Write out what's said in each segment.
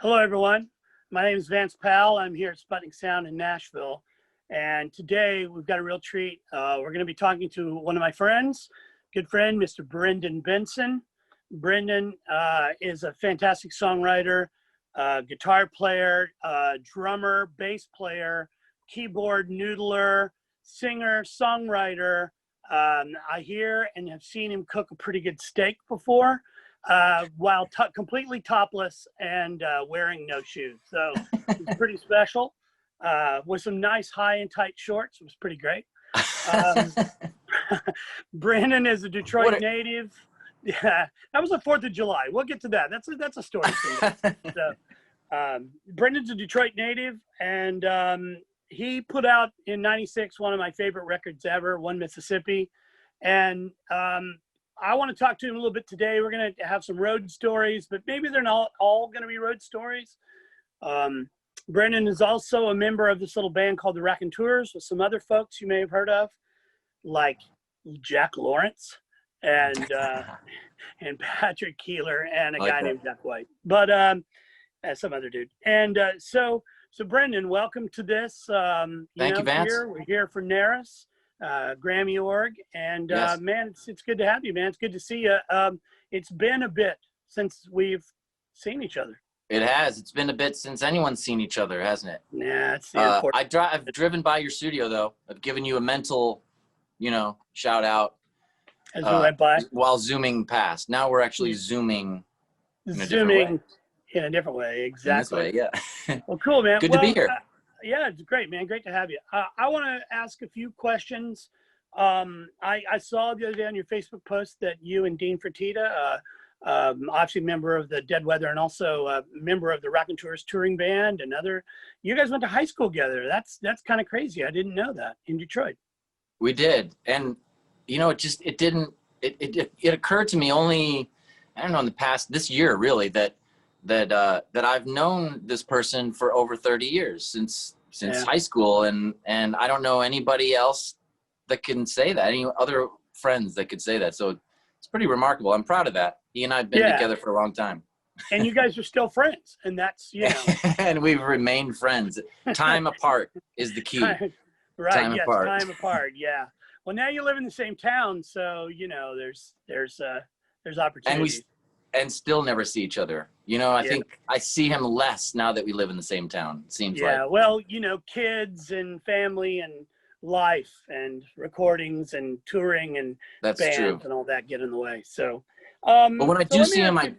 Hello, everyone. My name is Vance Powell. I'm here at Sputnik Sound in Nashville. And today we've got a real treat. We're going to be talking to one of my friends, good friend, Mr. Brendan Benson. Brendan is a fantastic songwriter, guitar player, drummer, bass player, keyboard noodler, singer, songwriter. I hear and have seen him cook a pretty good steak before. While completely topless and wearing no shoes. So it's pretty special. With some nice high and tight shorts. It was pretty great. Brandon is a Detroit native. Yeah, that was the 4th of July. We'll get to that. That's a story. So, Brendan's a Detroit native, and he put out in '96 one of my favorite records ever, One Mississippi. And I want to talk to him a little bit today. We're going to have some road stories, but maybe they're not all going to be road stories. Brendan is also a member of this little band called the Raconteurs with some other folks you may have heard of, like Jack Lawrence and Patrick Keeler and a guy named Jack White, but some other dude. And so Brendan, welcome to this. Thank you, Vance. We're here for Naris. Grammy org, and yes. Man, it's good to have you, man. It's good to see you. It's been a bit since we've seen each other. It has. It's been a bit since anyone's seen each other, hasn't it? Yeah, it's the important. I've driven by your studio though. I've given you a mental, shout out as we went by while zooming past. Now we're actually zooming in a different way. Exactly. In this way, yeah. Well, cool, man. Good to be here. Yeah, it's great, man. Great to have you. I want to ask a few questions. I saw the other day on your Facebook post that you and Dean Fertitta, obviously member of the Dead Weather and also a member of the Raconteurs touring band, you guys went to high school together. That's kind of crazy. I didn't know that in Detroit. We did. And, it occurred to me only, I don't know, in the past, this year really, that I've known this person for over 30 years since high school, and I don't know anybody else that can say that, any other friends that could say that. So it's pretty remarkable. I'm proud of that. He and I have been together for a long time. And you guys are still friends, and that's, and we've remained friends. Time apart is the key. Right. Time apart. Time apart. Yeah. Well, now you live in the same town, so there's opportunities. And still never see each other. I think I see him less now that we live in the same town, it seems like. Yeah, well, kids and family and life and recordings and touring and bands and all that get in the way. So, but when I do see him, I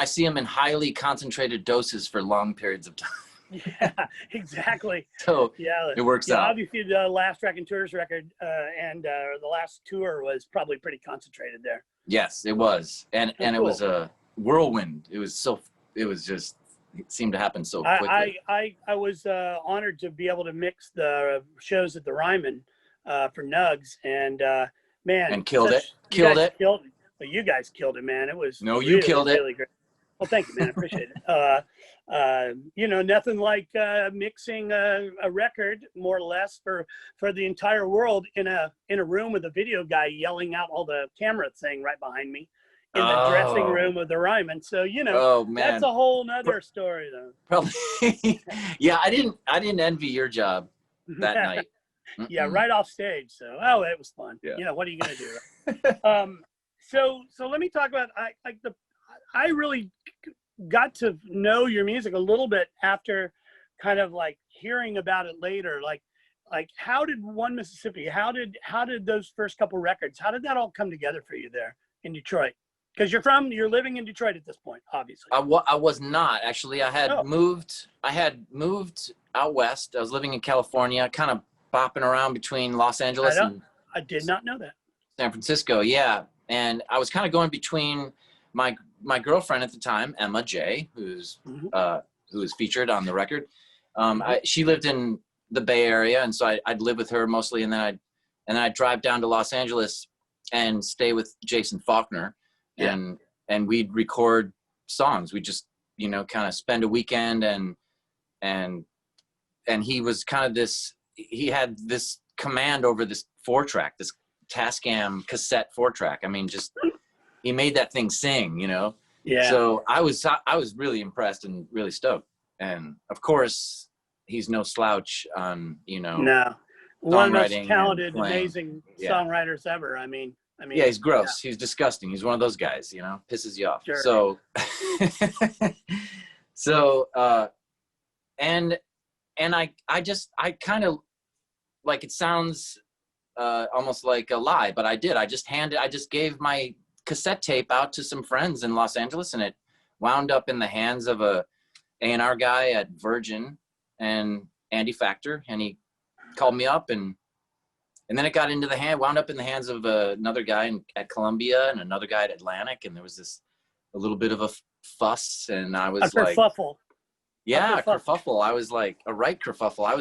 see him in highly concentrated doses for long periods of time. Yeah, exactly. So it works out. Obviously, the last Raconteurs record and the last tour was probably pretty concentrated there. Yes, it was, and cool. It was a whirlwind. It seemed to happen so quickly. I was honored to be able to mix the shows at the Ryman for Nugs, and man, and killed it. Well, you guys killed it, man. It was you killed it. Really great. Well, thank you, man. I appreciate it. Nothing like mixing a record more or less for the entire world in a room with a video guy yelling out all the camera thing right behind me in the dressing room of the Ryman. So, that's a whole nother story though. Probably. Yeah. I didn't envy your job that night. Yeah. Right off stage. So, it was fun. Yeah. What are you going to do? Right? So let me talk about, I really got to know your music a little bit after kind of like hearing about it later. Like how did One Mississippi, how did those first couple records, how did that all come together for you there in Detroit? Because you're living in Detroit at this point, obviously. I was not actually. I had moved out west. I was living in California, kind of bopping around between Los Angeles and I did not know that. San Francisco. Yeah. And I was kind of going between my girlfriend at the time, Emma J, who was featured on the record. She lived in the Bay Area, and so I'd live with her mostly, and then I'd drive down to Los Angeles and stay with Jason Faulkner, and we'd record songs. We just kind of spend a weekend, and he was kind of he had this command over this 4-track, this Tascam cassette 4-track. I mean, just he made that thing sing, Yeah. So I was really impressed and really stoked. And of course, he's no slouch on, you know, No. One of the most songwriting and talented, playing. amazing Yeah. songwriters ever. I mean, Yeah, he's gross. He's disgusting. He's one of those guys, you know, pisses you off. Sure. So, and I kind of, like, it sounds almost like a lie, but I just gave my cassette tape out to some friends in Los Angeles, and it wound up in the hands of a A&R guy at Virgin, and Andy Factor, and he called me up, and then it wound up in the hands of another guy at Columbia and another guy at Atlantic, and there was a little bit of a fuss, and I was like, kerfuffle. Yeah, kerfuffle. I was like, a right kerfuffle. I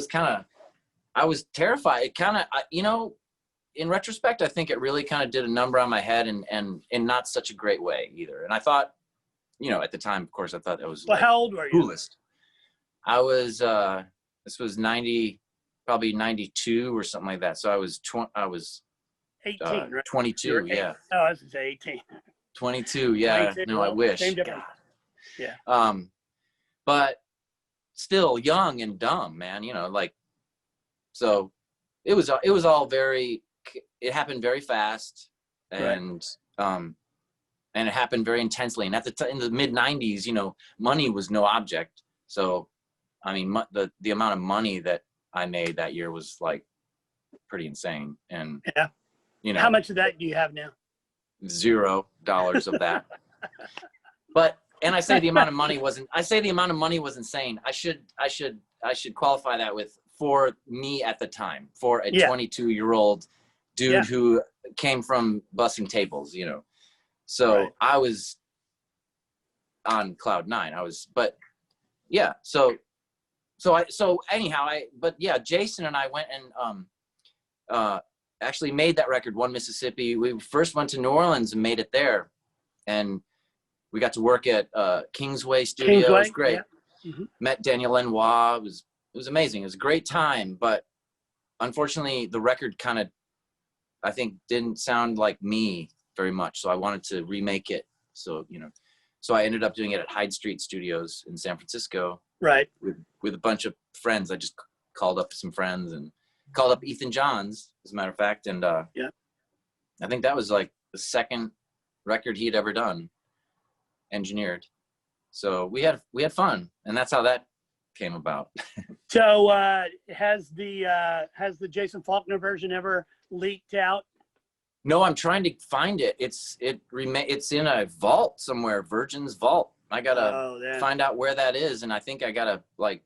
was terrified. It kind of, you know, in retrospect, I think it really kind of did a number on my head, and in not such a great way either. And I thought, you know, at the time, of course, I thought that was, well, how old were you? Coolest. I was, this was probably 92 or something like that. So I was 18, right? 22. Yeah. Oh, I was going to say 18. 22. Yeah. 22, No, I wish. Same difference. God. Yeah. But still young and dumb, man, you know, like, so it was all it happened very fast, and and it happened very intensely. And at in the mid 90s, you know, money was no object. So, I mean, the amount of money that I made that year was like pretty insane. And, yeah, you know, how much of that do you have now? $0 of that. But, and I say the amount of money was insane. I should qualify that with, for me at the time, for a 22-year-old dude who came from bussing tables, you know. So I was on cloud nine. But yeah. So Jason and I went and actually made that record, One Mississippi. We first went to New Orleans and made it there, and we got to work at Kingsway Studio. It was great. Yeah. Mm-hmm. Met Daniel Lenoir. It was amazing. It was a great time, but unfortunately the record kind of, I think, didn't sound like me very much. So I wanted to remake it. So, you know, so I ended up doing it at Hyde Street Studios in San Francisco. Right. With a bunch of friends. I just called up some friends and called up Ethan Johns, as a matter of fact. And I think that was like the second record he'd ever done, engineered. So we had fun, and that's how that came about. So has the Jason Faulkner version ever leaked out? No, I'm trying to find it. It's in a vault somewhere, Virgin's vault. I gotta find out where that is, and I think I gotta like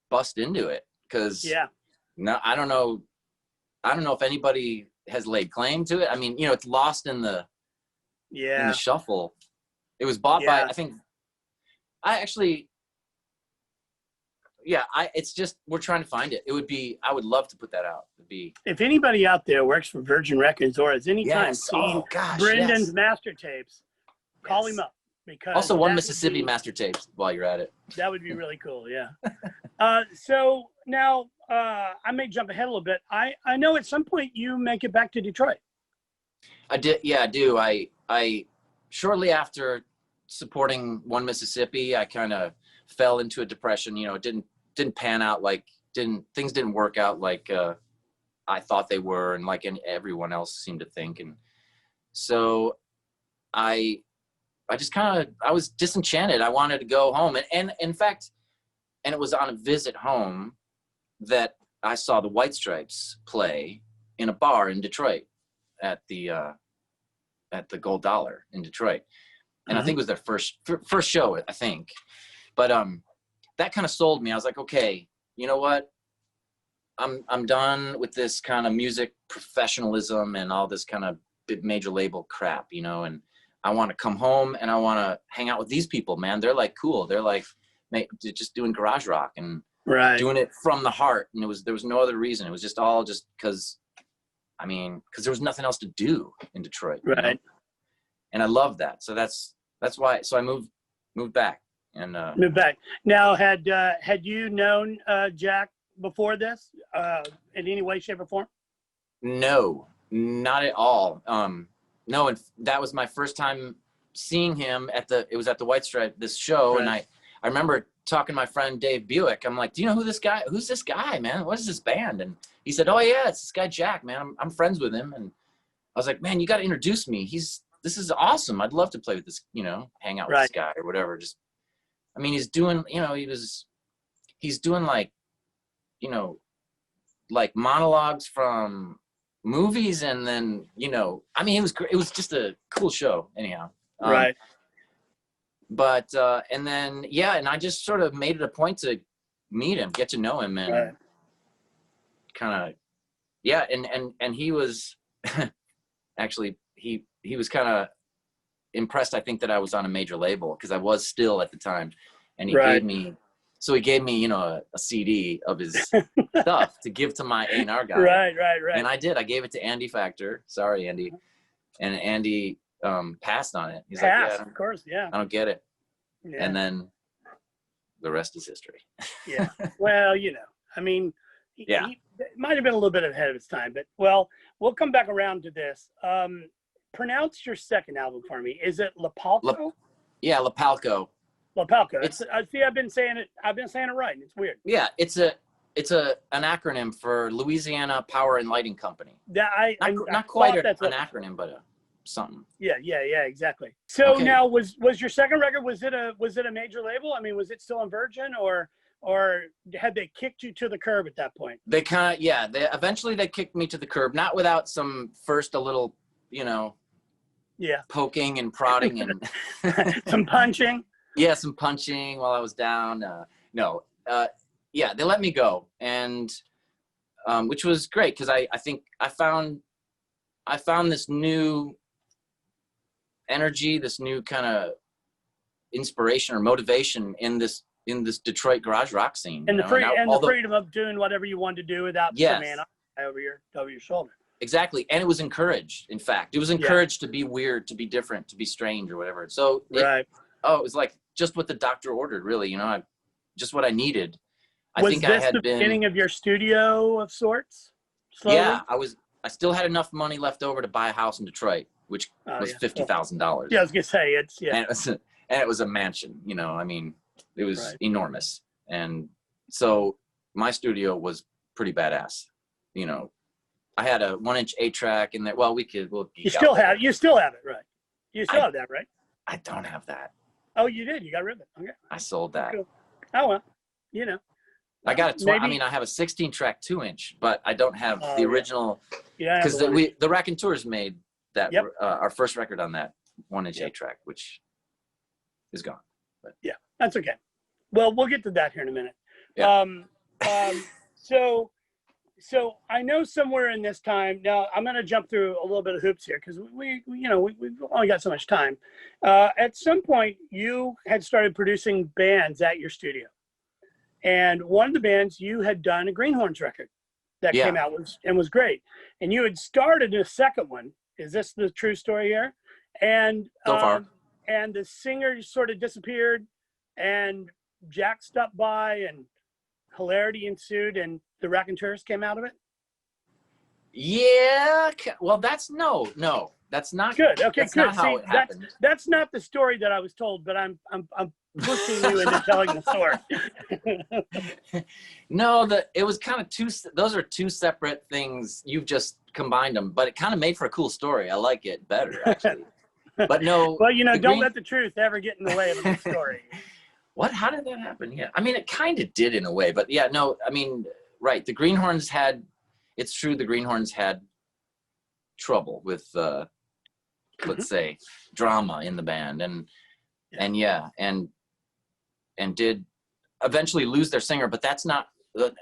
bust into it, because no, I don't know if anybody has laid claim to it. I mean, you know, it's lost in the in the shuffle. It was bought by, I think, it's just, we're trying to find it. I would love to put that out. If anybody out there works for Virgin Records or has any time seen Brendan's master tapes, call him up. Because also One Mississippi master tapes while you're at it. That would be really cool, yeah. So now I may jump ahead a little bit. I know at some point you make it back to Detroit. I did, yeah, I do. I shortly after supporting One Mississippi, I kind of fell into a depression. You know, it didn't pan out things didn't work out like I thought they were, and like everyone else seemed to think. And so I just I was disenchanted. I wanted to go home. And in fact, it was on a visit home that I saw the White Stripes play in a bar in Detroit at the Gold Dollar in Detroit. And I think it was their first show, I think. But that kind of sold me. I was like, okay, you know what? I'm done with this kind of music professionalism and all this kind of major label crap, you know, and I want to come home and I want to hang out with these people, man. They're like cool. They're like just doing garage rock and doing it from the heart. And there was no other reason. It was just all just because there was nothing else to do in Detroit. Right. You know? And I love that. So that's why. So I moved back and moved back. Now, had you known Jack before this in any way, shape, or form? No, not at all. No, and that was my first time seeing him it was at the White Stripe, this show. Right. And I remember talking to my friend Dave Buick. I'm like, do you know who's this guy, man? What is this band? And he said, oh yeah, it's this guy, Jack, man. I'm friends with him. And I was like, man, you got to introduce me. This is awesome. I'd love to play with this, hang out with this guy or whatever. He's doing, he's doing like, like monologues from movies, and then it was great. It was just a cool show anyhow. Right. But and then and I just sort of made it a point to meet him, get to know him, and kind of and he was actually he was kind of impressed, I think, that I was on a major label, because I was still at the time, and he gave me a CD of his stuff to give to my A&R guy. Right. And I did. I gave it to Andy Factor. Sorry, Andy. And Andy passed on it. He's like, yeah, of course, yeah. I don't get it. Yeah. And then the rest is history. Yeah. Well, he might have been a little bit ahead of his time, but we'll come back around to this. Pronounce your second album for me. Is it Lapalco? Yeah, Lapalco. Lapalco. I've been saying it right. It's weird. Yeah, it's an acronym for Louisiana Power and Lighting Company. Yeah, not quite an acronym, but something. Yeah, exactly. So now, was your second record, was it a major label? I mean, was it still on Virgin, or had they kicked you to the curb at that point? They kind of eventually they kicked me to the curb, not without some a little poking and prodding and some punching. Yeah, some punching while I was down. They let me go, and which was great, because I think I found this new energy, this new kind of inspiration or motivation in this Detroit garage rock scene. And the freedom of doing whatever you wanted to do without some man over your shoulder. Exactly, and it was encouraged. In fact, it was encouraged to be weird, to be different, to be strange, or whatever. So it was like just what the doctor ordered, really. Just what I needed. Was this the beginning of your studio of sorts? Slowly? Yeah, I still had enough money left over to buy a house in Detroit, which was $50,000. Yeah, I was gonna say and it was a mansion. It was enormous, and so my studio was pretty badass. I had a 1-inch 8-track in there. Well, you still have it, right? You still have that, right? I don't have that. Oh, you did? You got rid of it? Okay. I sold that. Cool. Oh well, I got I have a 16-track 2-inch, but I don't have the original. Yeah. Because the Raconteurs made that our first record on that 1-inch 8-track, which is gone. But yeah, that's okay. Well, we'll get to that here in a minute. Yeah. So I know somewhere in this time, now I'm going to jump through a little bit of hoops here, because we've only got so much time. At some point, you had started producing bands at your studio. And one of the bands, you had done a Greenhorns record that came out was great. And you had started a second one. Is this the true story here? And so far. And the singer sort of disappeared, and Jack stopped by, and hilarity ensued, and the Raconteurs came out of it? Yeah. Well, that's no. That's not good. Okay, that's good. Not how it happened. That's not the story that I was told, but I'm pushing you into telling the story. No, it was kind of those are two separate things. You've just combined them, but it kind of made for a cool story. I like it better, actually. But no. Well, don't let the truth ever get in the way of a good story. What? How did that happen? Yeah. It kind of did in a way, but yeah, no, right. The Greenhorns it's true, the Greenhorns had trouble with, let's say, drama in the band, and did eventually lose their singer, but that's not, but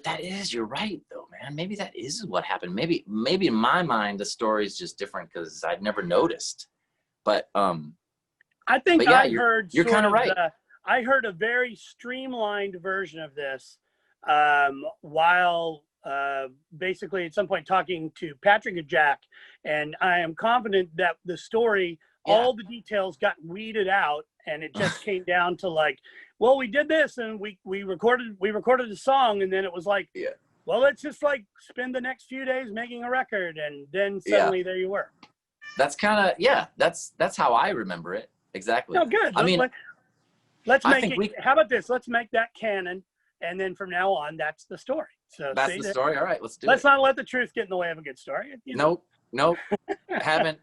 that is, you're right though, man. Maybe that is what happened. Maybe in my mind, the story is just different because I'd never noticed, but, I think you're kind of right. I heard a very streamlined version of this while basically at some point talking to Patrick and Jack, and I am confident that the story, all the details got weeded out, and it just came down to like, well, we did this, and we recorded the song, and then it was like, well, let's just like spend the next few days making a record, and then suddenly there you were. That's kind of, yeah, that's how I remember it. Exactly. No, good. I mean, let's I make think it. How about this? Let's make that canon, and then from now on, that's the story. So that's the story. All right, let's do it. Let's not let the truth get in the way of a good story. You know? Nope. haven't,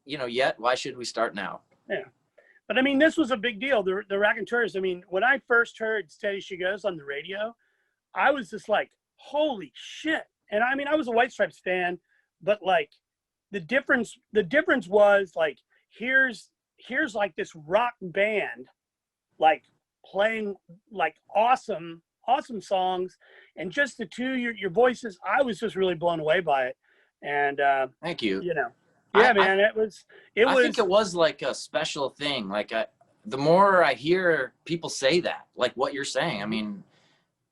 yet. Why should we start now? Yeah. But I mean, this was a big deal. The Raconteurs. I mean, when I first heard "Steady She Goes" on the radio, I was just like, "Holy shit!" And I mean, I was a White Stripes fan, but like, the difference was like, here's like this rock band, like playing like awesome songs, and just the two your voices. I was just really blown away by it. And thank you. You know, yeah, man, it was. I think it was like a special thing. Like the more I hear people say that, like what you're saying, I mean,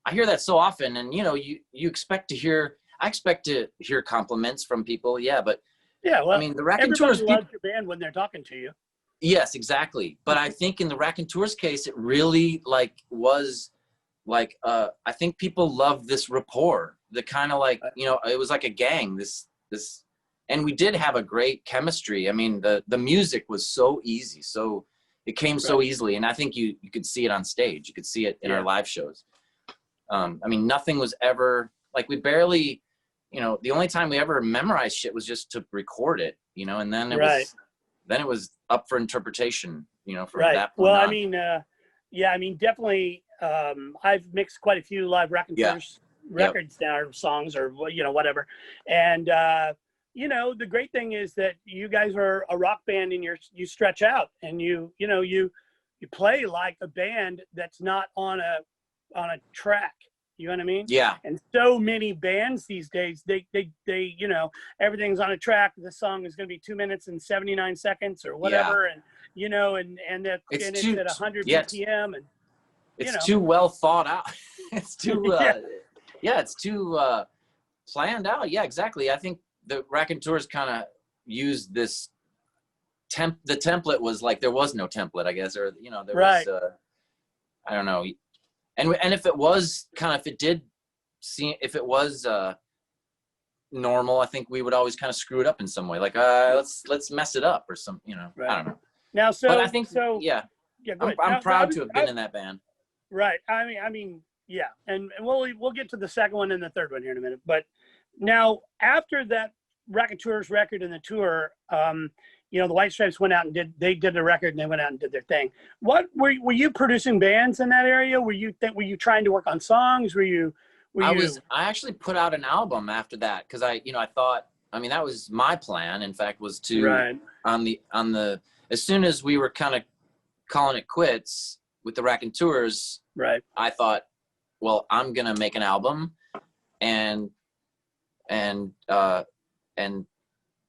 I hear that so often, and you expect to hear. I expect to hear compliments from people, yeah, but yeah, well, I mean, the Raconteurs loves your band when they're talking to you. Yes, exactly. But I think in the Raconteurs case, it really was I think people love this rapport. The kind of like, it was like a gang. This, and we did have a great chemistry. I mean, the music was so easy, so it came so easily, and I think you could see it on stage. You could see it in our live shows. I mean, nothing was ever like, we barely, the only time we ever memorized shit was just to record it, and then it was up for interpretation, from that point Well, on. I mean, I mean, definitely, I've mixed quite a few live Raconteurs records now, or songs, or whatever. And the great thing is that you guys are a rock band, and you stretch out, and you play like a band that's not on a track. You know what I mean? Yeah. And so many bands these days, they everything's on a track. The song is going to be 2 minutes and 79 seconds or whatever, and it's at 100 BPM, and it's too well thought out. It's too it's too planned out. Yeah, exactly. I think the Raconteurs kind of used this the template was like, there was no template, I guess, or there was I don't know. And if it was if it was normal, I think we would always kind of screw it up in some way. Like, let's mess it up or some, I don't know. Now, but I think, yeah. I'm proud to have been in that band. Right. I mean, yeah. And we'll get to the second one and the third one here in a minute. But now, after that Raconteurs record and the tour, the White Stripes went out and did the record, and they went out and did their thing. What were you producing bands in that area? Were you trying to work on songs? I actually put out an album after that, because I thought, that was my plan, in fact, was to as soon as we were kind of calling it quits with the Raconteurs, I thought, well, I'm gonna make an album and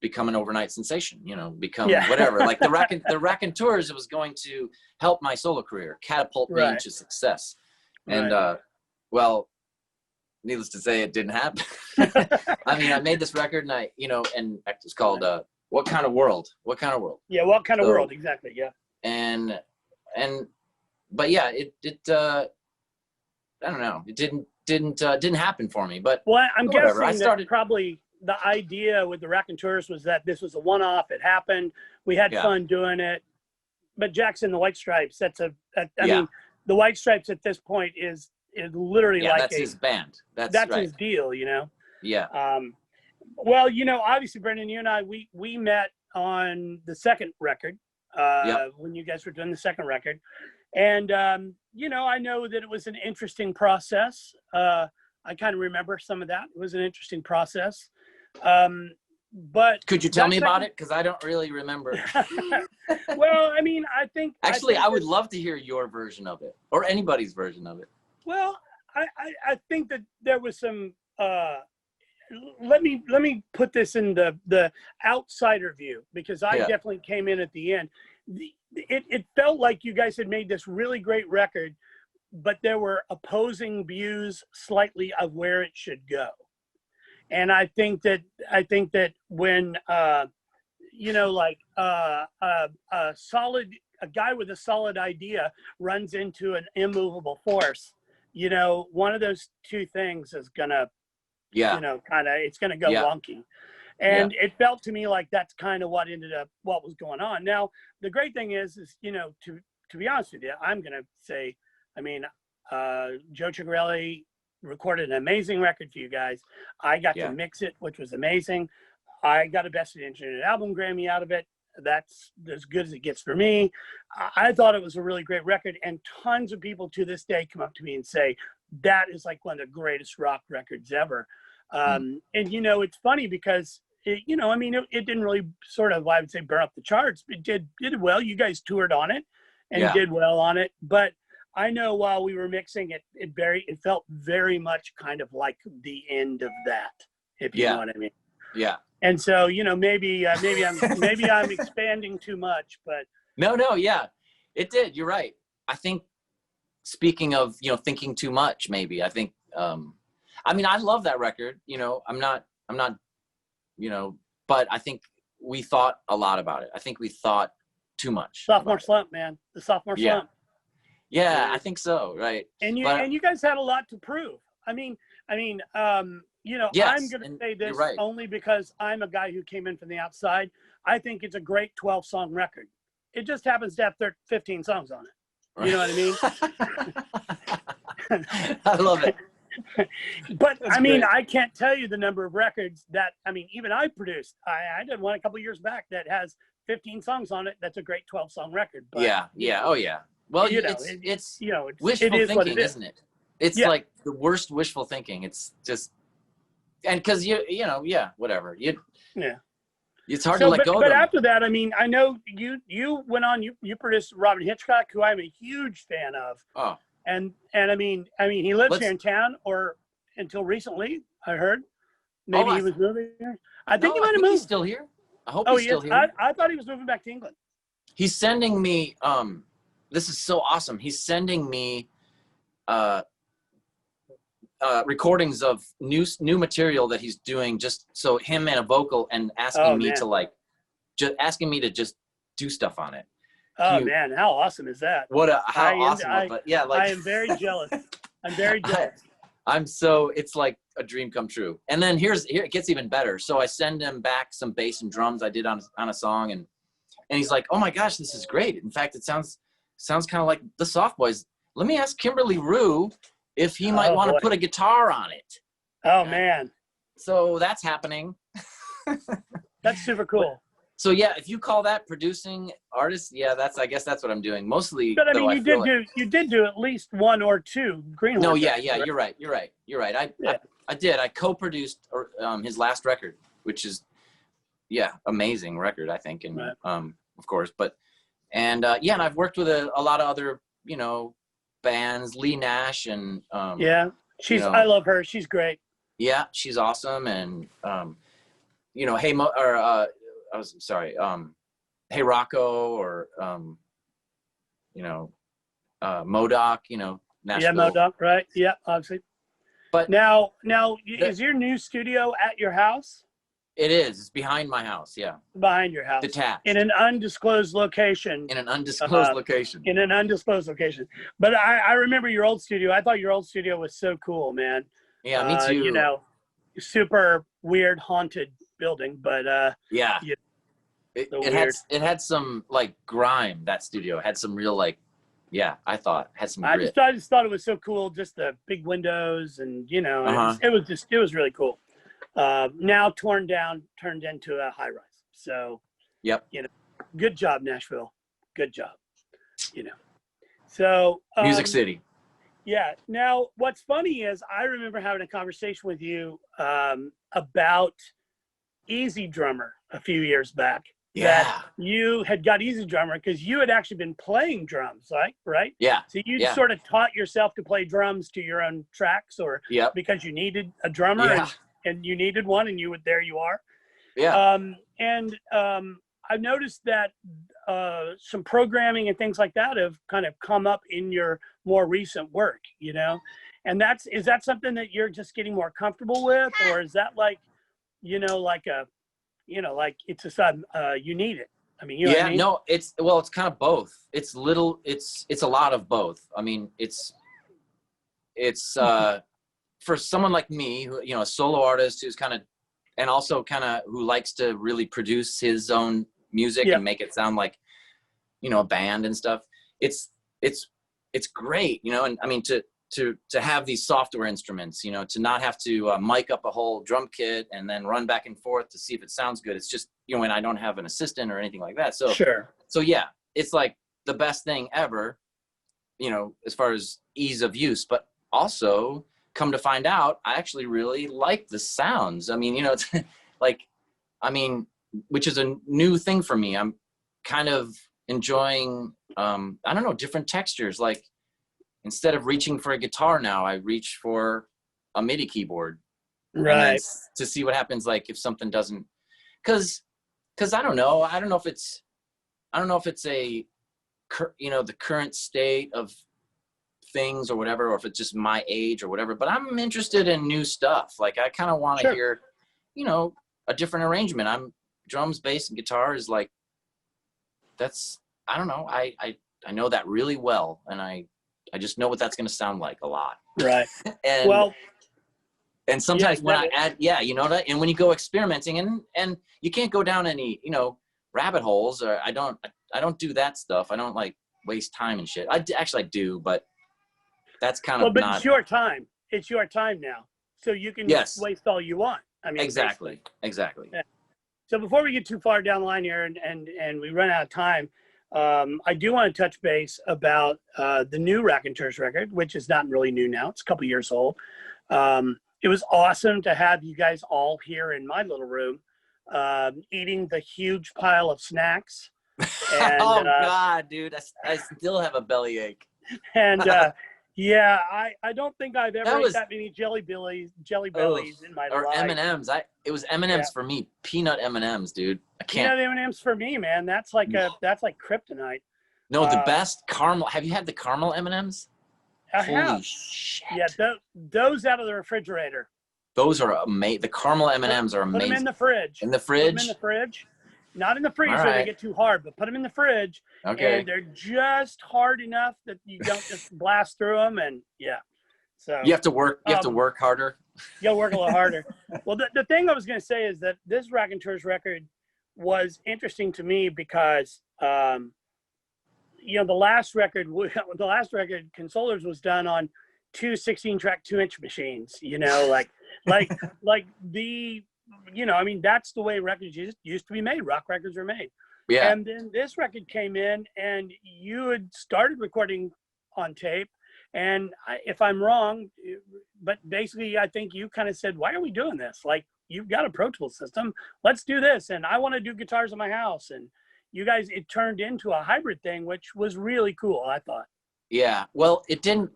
become an overnight sensation, become whatever. Like the Raconteurs, it was going to help my solo career, catapult me into success. And well, needless to say, it didn't happen. I made this record, and and it's called What Kind of World? What Kind of World? Yeah, What Kind of World? Exactly. Yeah. But yeah, it I don't know. It didn't happen for me. But well, I'm guessing that probably the idea with the Raconteurs was that this was a one-off. It happened. We had fun doing it. But Jackson, the White Stripes, I mean, the White Stripes at this point is literally like that's his band. That's right. His deal, Yeah. Well, obviously, Brendan, you and I, we met on the second record when you guys were doing the second record. And, I know that it was an interesting process. I kind of remember some of that. It was an interesting process. But could you tell me about it? Because I don't really remember. Well, I mean, I think I would love to hear your version of it, or anybody's version of it. Well, I think that there was some. Let me put this in the outsider view, because I definitely came in at the end. It felt like you guys had made this really great record, but there were opposing views slightly of where it should go. And I think that when a guy with a solid idea runs into an immovable force, one of those two things is gonna, it's gonna go wonky. And it felt to me like that's kind of what was going on. Now, the great thing is, you know, to be honest with you, I'm going to say, I mean, Joe Chigarelli recorded an amazing record for you guys. I got to mix it, which was amazing. I got a Best Engineered Album Grammy out of it. That's as good as it gets for me. I thought it was a really great record, and tons of people to this day come up to me and say, that is like one of the greatest rock records ever. And, you know, it's funny because, you know, I mean, it didn't really sort of, I would say, burn up the charts. It did well. You guys toured on it and did well on it. But I know while we were mixing it, it felt very much kind of like the end of that, if you know what I mean. Yeah. And so, you know, maybe I'm expanding too much, but no, yeah, it did. You're right. I think, speaking of, you know, thinking too much, maybe, I think, I mean, I love that record, you know, I'm not, you know, but I think we thought a lot about it. I think we thought too much. Sophomore slump, man. The sophomore slump. Yeah, I think so. Right. And you guys had a lot to prove. I mean, you know, I'm going to say this only because I'm a guy who came in from the outside. I think it's a great 12-song record. It just happens to have 15 songs on it. You know what I mean? I love it. But that's I mean, great. I can't tell you the number of records that, I mean, even I produced. I did one a couple years back that has 15 songs on it. That's a great 12-song record. But, oh yeah. Well, you know, it's you know, wishful thinking, isn't it? It's like the worst wishful thinking. It's just, and because you know, whatever. It's hard to let go. But after that, I mean, I know you went on. You produced Robin Hitchcock, who I'm a huge fan of. Oh. And I mean, he lives here in town, or until recently, I heard. Maybe he was moving here. I think he might have moved. He's still here. I hope he's still here. I thought he was moving back to England. He's sending me. This is so awesome. He's sending me recordings of new material that he's doing, just so him and a vocal, and asking me to just do stuff on it. Oh man, how awesome is that? But yeah, like I am very jealous. I'm very jealous. It's like a dream come true. And then here it gets even better. So I send him back some bass and drums I did on a song, and he's like, "Oh my gosh, this is great. In fact, it sounds kind of like the Soft Boys. Let me ask Kimberly Rue if he might want to put a guitar on it." Oh man. So that's happening. That's super cool. So yeah, if you call that producing artists, I guess that's what I'm doing mostly. But I mean, you did do at least one or two Greenhorn. No, yeah, you're right. I did. I co-produced his last record, which is amazing record, I think, and of course, and I've worked with a lot of other, you know, bands, Lee Nash, and I love her. She's great. Yeah, she's awesome, and you know, Hey Rocco, or you know, Modoc, you know, Nashville. Yeah, Modoc, right? Yeah, obviously. But now, is your new studio at your house? It is. It's behind my house. Yeah. Behind your house. Detached. In an undisclosed location. In an undisclosed location. In an undisclosed location. But I remember your old studio. I thought your old studio was so cool, man. Yeah, me too. You know, super weird, haunted building, but yeah. It had some like grime. That studio had some real I thought had some grit. I just thought it was so cool. Just the big windows, and you know, it was really cool. Now torn down, turned into a high rise. So, you know, good job, Nashville. Good job. You know, so Music City. Yeah. Now, what's funny is I remember having a conversation with you about Easy Drummer a few years back. Yeah. That you had got Easy Drummer because you had actually been playing drums, right? Yeah. So you sort of taught yourself to play drums to your own tracks, or because you needed a drummer and you needed one, and there you are. Yeah. I've noticed that some programming and things like that have kind of come up in your more recent work, you know, and is that something that you're just getting more comfortable with, or is that like, you know, like it's a sudden you need it? I mean, you know what I mean? No, it's kind of both. It's a lot of both. I mean, it's for someone like me, who, you know, a solo artist who's kind of and also kind of who likes to really produce his own music and make it sound like, you know, a band and stuff. It's great, you know. And I mean, to have these software instruments, you know, to not have to mic up a whole drum kit and then run back and forth to see if it sounds good. It's just, you know, and I don't have an assistant or anything like that. So so yeah, it's like the best thing ever, you know, as far as ease of use. But also, come to find out, I actually really like the sounds. I mean, you know, it's like, I mean, which is a new thing for me. I'm kind of enjoying, I don't know, different textures. Like, instead of reaching for a guitar now, I reach for a MIDI keyboard. Right. To see what happens, like, if something doesn't, cause I don't know if it's a, you know, the current state of things or whatever, or if it's just my age or whatever, but I'm interested in new stuff. Like, I kind of want to hear, you know, a different arrangement. I'm drums, bass, and guitar is like, that's, I don't know. I know that really well. And I just know what that's going to sound like a lot. Right. And sometimes when I add, you know that, and when you go experimenting and you can't go down any, you know, rabbit holes, or I don't do that stuff. I don't like waste time and shit. I do, but that's kind of not. It's your time. It's your time now. So you can waste all you want. I mean, exactly. Yeah. So before we get too far down the line here and we run out of time, I do want to touch base about the new Raconteurs record, which is not really new now. It's a couple years old. It was awesome to have you guys all here in my little room, eating the huge pile of snacks. And, oh God, dude, I still have a bellyache. And yeah, I don't think I've ever ate that many jelly bellies in my life. Or M&Ms. It was M&Ms for me. Peanut M&Ms, dude. I can't. Peanut M&Ms for me, man. That's like kryptonite. No, the best caramel. Have you had the caramel M&Ms? Holy shit. Yeah, those out of the refrigerator. Those are amazing. The caramel M&Ms are amazing. Put them in the fridge. In the fridge? Put them in the fridge. Not in the freezer, they get too hard, but put them in the fridge. Okay. And they're just hard enough that you don't just blast through them. And so you have to work. You have to work harder. You got to work a little harder. Well, the thing I was going to say is that this Raconteurs record was interesting to me because, you know, the last record, Consolers, was done on two 16-track 2-inch machines. You know, like the. You know, I mean, that's the way records used to be made. Rock records were made. Yeah. And then this record came in and you had started recording on tape. And if I'm wrong, but basically I think you kind of said, why are we doing this? Like, you've got a Pro Tools system. Let's do this. And I want to do guitars in my house. And you guys, it turned into a hybrid thing, which was really cool, I thought. Yeah. Well, it didn't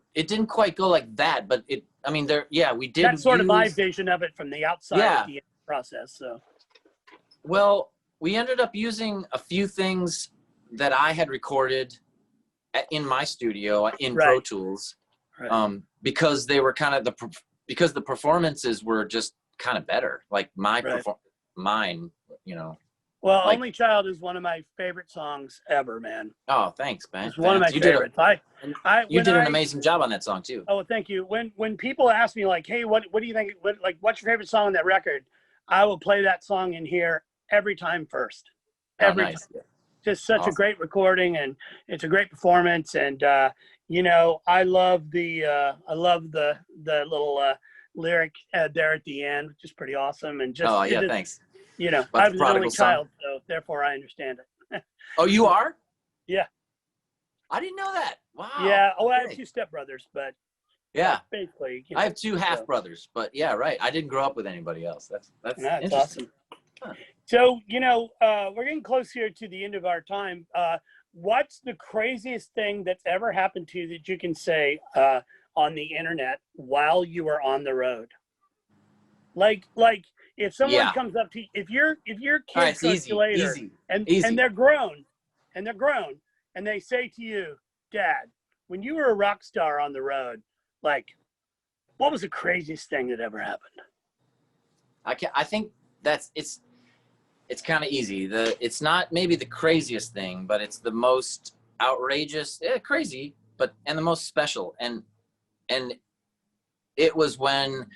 quite go like that, but we did. That's sort of my vision of it from the outside of the process. So, well, we ended up using a few things that I had recorded in my studio in Pro Tools, because they were kind of because the performances were just kind of better. Like mine, you know. Well, like, Only Child is one of my favorite songs ever, man. Oh, thanks, man. It's one of my favorites. You did an amazing job on that song too. Oh, thank you. When people ask me like, hey, what do you think? What's your favorite song on that record? I will play that song in here every time first. Every time. Just such a great recording, and it's a great performance. And you know, I love the little lyric there at the end, which is pretty awesome. And just thanks. You know, I was an only child, so therefore I understand it. Oh, you are? Yeah. I didn't know that. Wow. Yeah. Oh, I have two stepbrothers, but basically. You know, I have two half brothers, but I didn't grow up with anybody else. That's awesome. Huh. So, you know, we're getting close here to the end of our time. What's the craziest thing that's ever happened to you that you can say on the internet while you were on the road? Like if someone comes up to you, if your kids comes to you later and they're grown and they say to you, Dad, when you were a rock star on the road, like, what was the craziest thing that ever happened? I think it's kind of easy. It's not maybe the craziest thing, but it's the most outrageous, crazy, and the most special. And it was when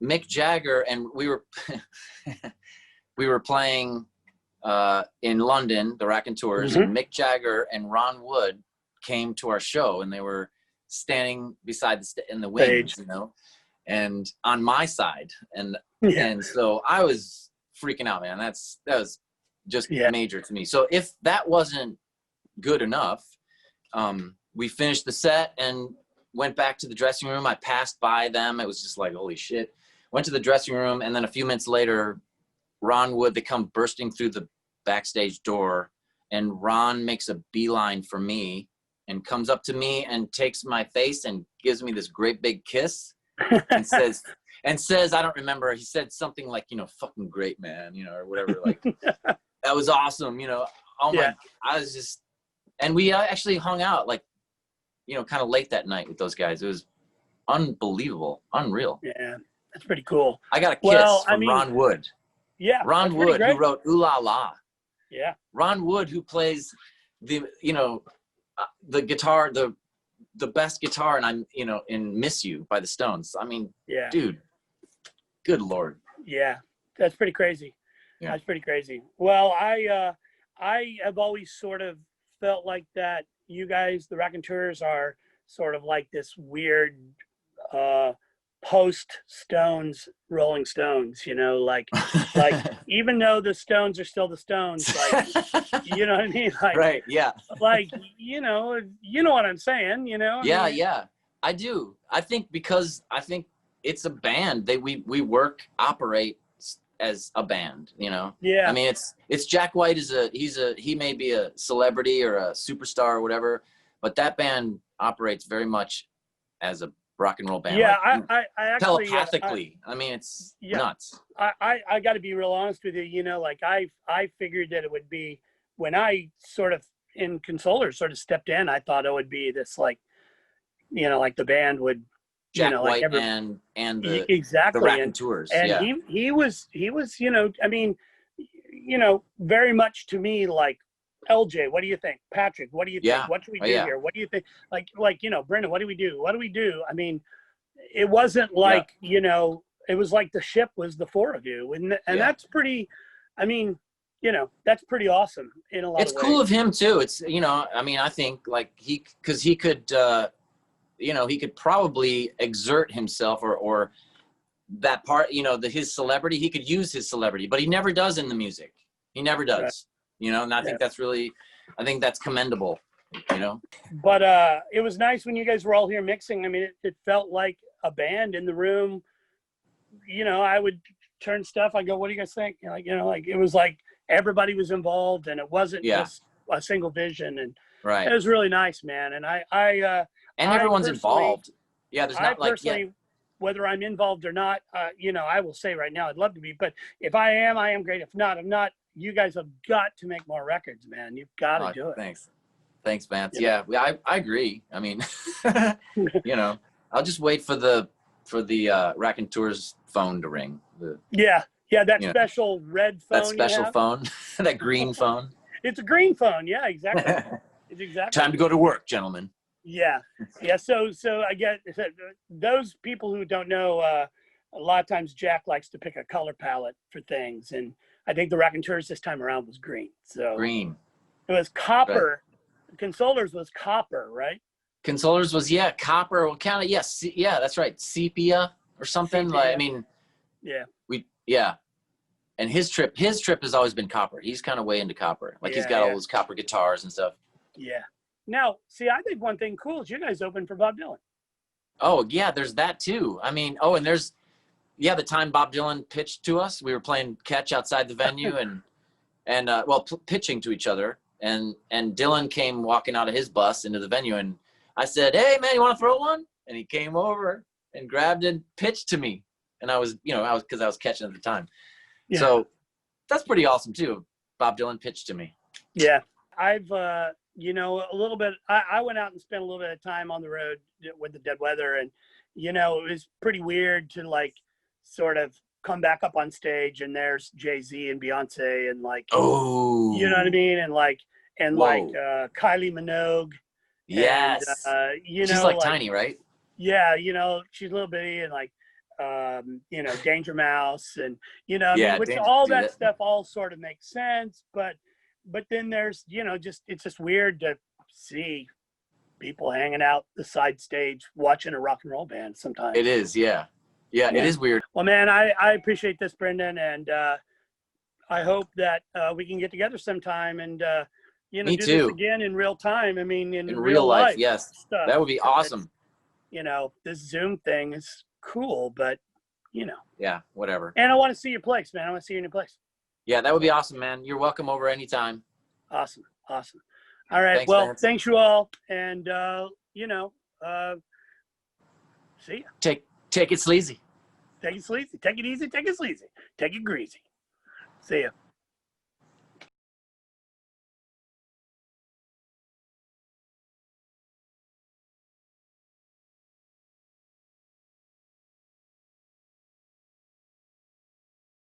Mick Jagger, and we were playing in London, the Raconteurs, and Mick Jagger and Ron Wood came to our show, and they were standing beside in the wings, you know, and on my side, and so I was freaking out, man. That was just major to me. So if that wasn't good enough, we finished the set and went back to the dressing room. I passed by them. It was just like, holy shit. Went to the dressing room, and then a few minutes later, Ron Wood, they come bursting through the backstage door, and Ron makes a beeline for me and comes up to me and takes my face and gives me this great big kiss and says, I don't remember, he said something like, you know, fucking great, man, you know, or whatever, like, that was awesome, you know. Oh my, I was just, and we actually hung out, like, you know, kind of late that night with those guys. It was unbelievable, unreal. Yeah, that's pretty cool. I got a kiss from Ron Wood. Yeah, Ron Wood, who wrote Ooh La La. Yeah. Ron Wood, who plays the, you know, the guitar, the best guitar, and I'm, you know, in Miss You by the Stones. I mean, dude, good Lord. Yeah, that's pretty crazy. Yeah. That's pretty crazy. Well, I have always sort of felt like that you guys, the Raconteurs, are sort of like this weird post-Stones Rolling Stones, you know, like even though the Stones are still the Stones, like, you know what I mean? Like, right, yeah. Like, you know what I'm saying, you know? Yeah, I do. I think because I think it's a band. We operate as a band, you know? Yeah. I mean, it's Jack White he may be a celebrity or a superstar or whatever, but that band operates very much as a rock and roll band. Yeah, like, I actually telepathically. I mean, it's nuts. I got to be real honest with you. You know, like I figured that it would be, when I sort of in Consolers sort of stepped in, I thought it would be this, like, you know, like the band would, Jack you know, White like and the Raconteurs, and he was, you know, I mean, you know, very much to me like, LJ, what do you think? Patrick, what do you think? What should we do here? What do you think? Like, you know, Brendan, what do we do? What do we do? I mean, it wasn't like, you know, it was like the ship was the four of you. And that's pretty, I mean, you know, that's pretty awesome in a lot of ways. It's cool of him too. It's, you know, I mean, I think like because he could, you know, he could probably exert himself or that part, you know, his celebrity, he could use his celebrity, but he never does in the music. He never does. Right. You know, and I think that's commendable, you know. But it was nice when you guys were all here mixing. I mean, it felt like a band in the room. You know, I would turn stuff. I go, what do you guys think? Like, you know, like it was like everybody was involved, and it wasn't just a single vision. And it was really nice, man. And and everyone's involved. Yeah, there's not like whether I'm involved or not. You know, I will say right now, I'd love to be. But if I am great. If not, I'm not. You guys have got to make more records, man. You've got to do it. Thanks, Vance. Yeah, I agree. I mean, you know, I'll just wait for the Raconteurs phone to ring. That special red phone. That special phone, that green phone. It's a green phone. Yeah, exactly. It's exactly. Time to go to work, gentlemen. Yeah. So I get those people who don't know. A lot of times, Jack likes to pick a color palette for things, and I think the Raconteurs this time around was green. So green. It was copper. Right. Consolers was copper, right? Consolers was copper. Well, kind of yeah, that's right. Sepia or something. Sepia. Like I mean, And his trip has always been copper. He's kind of way into copper. Like he's got all those copper guitars and stuff. Yeah. Now, see, I think one thing cool is you guys opened for Bob Dylan. Oh yeah, there's that too. I mean, and there's. Yeah, the time Bob Dylan pitched to us, we were playing catch outside the venue and pitching to each other. And Dylan came walking out of his bus into the venue, and I said, "Hey man, you want to throw one?" And he came over and grabbed and pitched to me. And I was catching at the time. Yeah. So that's pretty awesome too. Bob Dylan pitched to me. Yeah, I've you know, a little bit. I went out and spent a little bit of time on the road with the Dead Weather, and you know, it was pretty weird to like sort of come back up on stage and there's Jay-Z and Beyonce and like, you know what I mean? And like Kylie Minogue. Yes. And, you know, she's like tiny, right? Yeah. You know, she's a little bitty and like, you know, Danger Mouse, and you know, I Yeah, mean, which Danger all do that that. stuff all sort of makes sense, but then there's, you know, just it's just weird to see people hanging out the side stage watching a rock and roll band sometimes. It is, yeah. Yeah, it is weird. Well, man, I appreciate this, Brendan, and I hope that we can get together sometime and you know, Me do this too. again in real time. I mean, in real life, yes. stuff. That would be awesome. You know, this Zoom thing is cool, but you know. Yeah, whatever. And I want to see your place, man. I want to see your new place. Yeah, that would be awesome, man. You're welcome over anytime. Awesome. Awesome. All right. Thanks, Well, Vance. thanks you all. And, you know, see ya. Take it sleazy. Take it sleazy. Take it easy. Take it sleazy. Take it greasy. See ya.